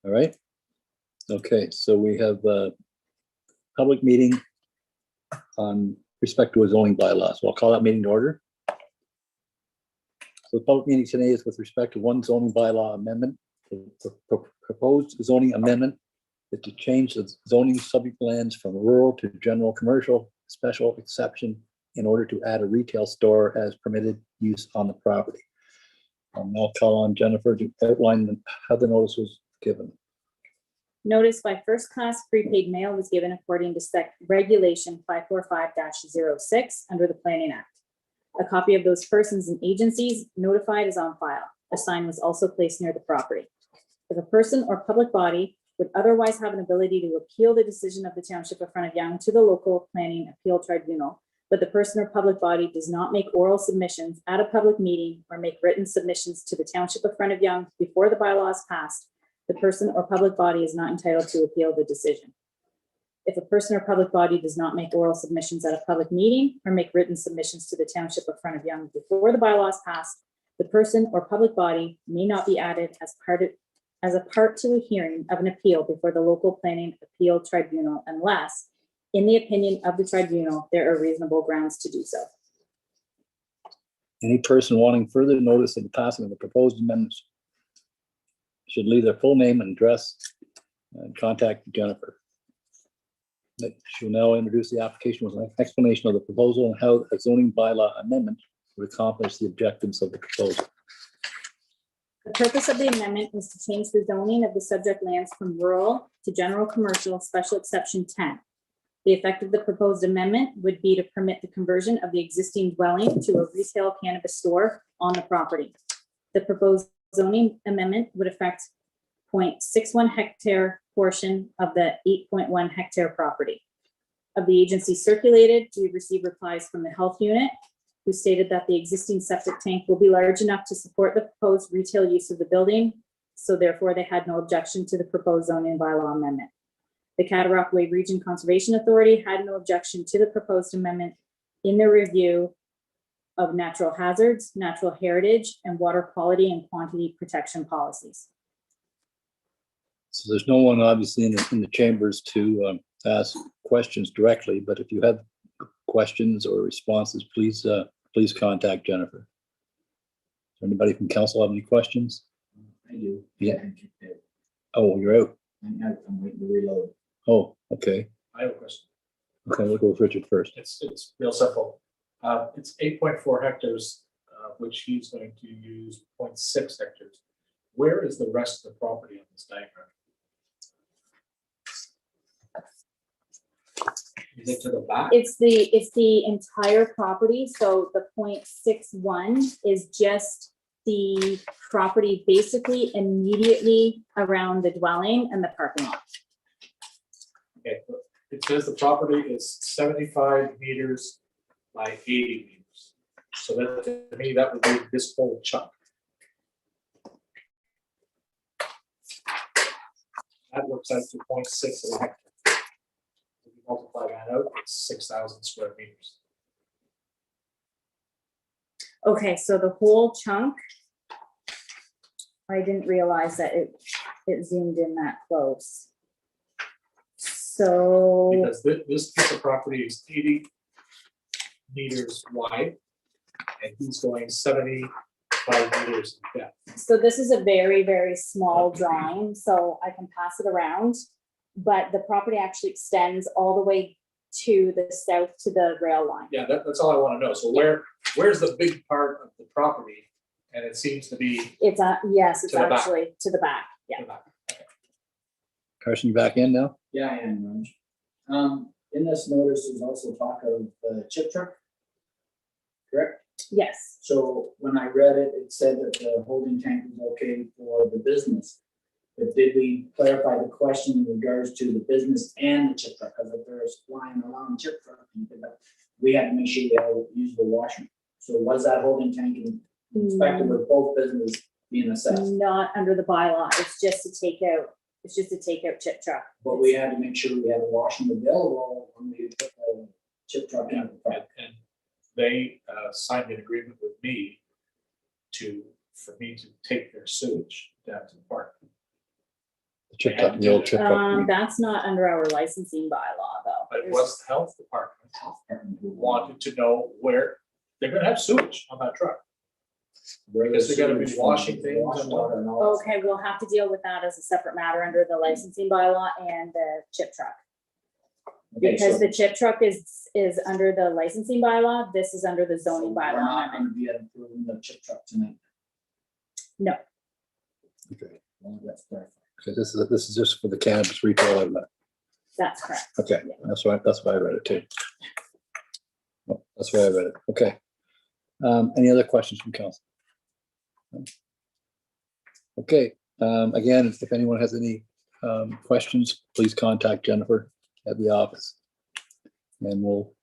All right. Okay, so we have a public meeting on respect to a zoning bylaw. So I'll call that meeting to order. So the public meeting today is with respect to one zoning bylaw amendment. The proposed zoning amendment is to change the zoning subject lands from rural to general commercial special exception in order to add a retail store as permitted use on the property. I'll call on Jennifer to outline how the notice was given. Notice by first-class prepaid mail was given according to Regulation 545-06 under the Planning Act. A copy of those persons and agencies notified is on file. A sign was also placed near the property. If a person or public body would otherwise have an ability to appeal the decision of the Township of Front of Yonge to the local planning appeal tribunal, but the person or public body does not make oral submissions at a public meeting or make written submissions to the Township of Front of Yonge before the bylaw is passed, the person or public body is not entitled to appeal the decision. If a person or public body does not make oral submissions at a public meeting or make written submissions to the Township of Front of Yonge before the bylaw is passed, the person or public body may not be added as a part to a hearing of an appeal before the local planning appeal tribunal unless, in the opinion of the tribunal, there are reasonable grounds to do so. Any person wanting further notice of the passing of the proposed amendments should leave their full name and address and contact Jennifer. She'll now introduce the application with an explanation of the proposal and how a zoning bylaw amendment would accomplish the objectives of the proposal. The purpose of the amendment is to change the zoning of the subject lands from rural to general commercial special exception 10. The effect of the proposed amendment would be to permit the conversion of the existing dwelling to a retail cannabis store on the property. The proposed zoning amendment would affect 0.61 hectare portion of the 8.1 hectare property. Of the agency circulated, we received replies from the health unit, who stated that the existing septic tank will be large enough to support the proposed retail use of the building, so therefore they had no objection to the proposed zoning bylaw amendment. The Cataraqui Region Conservation Authority had no objection to the proposed amendment in their review of natural hazards, natural heritage, and water quality and quantity protection policies. So there's no one obviously in the chambers to ask questions directly, but if you have questions or responses, please contact Jennifer. Does anybody from council have any questions? I do. Yeah. Oh, you're out. I'm out. I'm waiting to reload. Oh, okay. I have a question. Okay, we'll go with Richard first. It's real simple. It's 8.4 hectares, which he's going to use 0.6 hectares. Where is the rest of the property on this diagram? Is it to the back? It's the entire property. So the 0.61 is just the property basically immediately around the dwelling and the parking lot. Okay, it says the property is 75 meters by 80 meters. So that to me, that would be this whole chunk. That works out to 0.6 of a hectare. If you multiply that out, it's 6,000 square meters. Okay, so the whole chunk, I didn't realize that it zoomed in that close. So, Because this piece of property is 80 meters wide, and he's going 75 meters in depth. so this is a very, very small drawing, so I can pass it around. But the property actually extends all the way to the south to the rail line. Yeah, that's all I want to know. So where's the big part of the property? And it seems to be It's yes, it's To the back. actually to the back. Yeah. to the back. Carson, you back in now? Yeah, I am, Raj. In this notice, there's also talk of the chip truck. Correct? Yes. So when I read it, it said that the holding tank was okay for the business. But did we clarify the question in regards to the business and the chip truck? Because if there's flying around chip truck, we had to make sure we all use the washroom. So was that holding tank inspected with both business being assessed? Not under the bylaw. It's just to take out. It's just to take out chip truck. But we had to make sure we had a washroom available when we put the chip truck in the front. And they signed an agreement with me for me to take their sewage down to the park. chip truck, the old chip truck. That's not under our licensing bylaw, though. But it was the health department who wanted to know where they're gonna have sewage on that truck. Because they're gonna be washing things and water and all. Okay, we'll have to deal with that as a separate matter under the licensing bylaw and the chip truck. Okay, so Because the chip truck is under the licensing bylaw, this is under the zoning we're bylaw. not gonna be approving the chip truck tonight. Okay, Well, that's clarified. so this is just for the cannabis retail outlet. That's correct. Okay, Yeah. that's why I read it too. Well, that's why I read it. Okay. Any other questions from council? Okay, again, if anyone has any questions, please contact Jennifer at the office. And we'll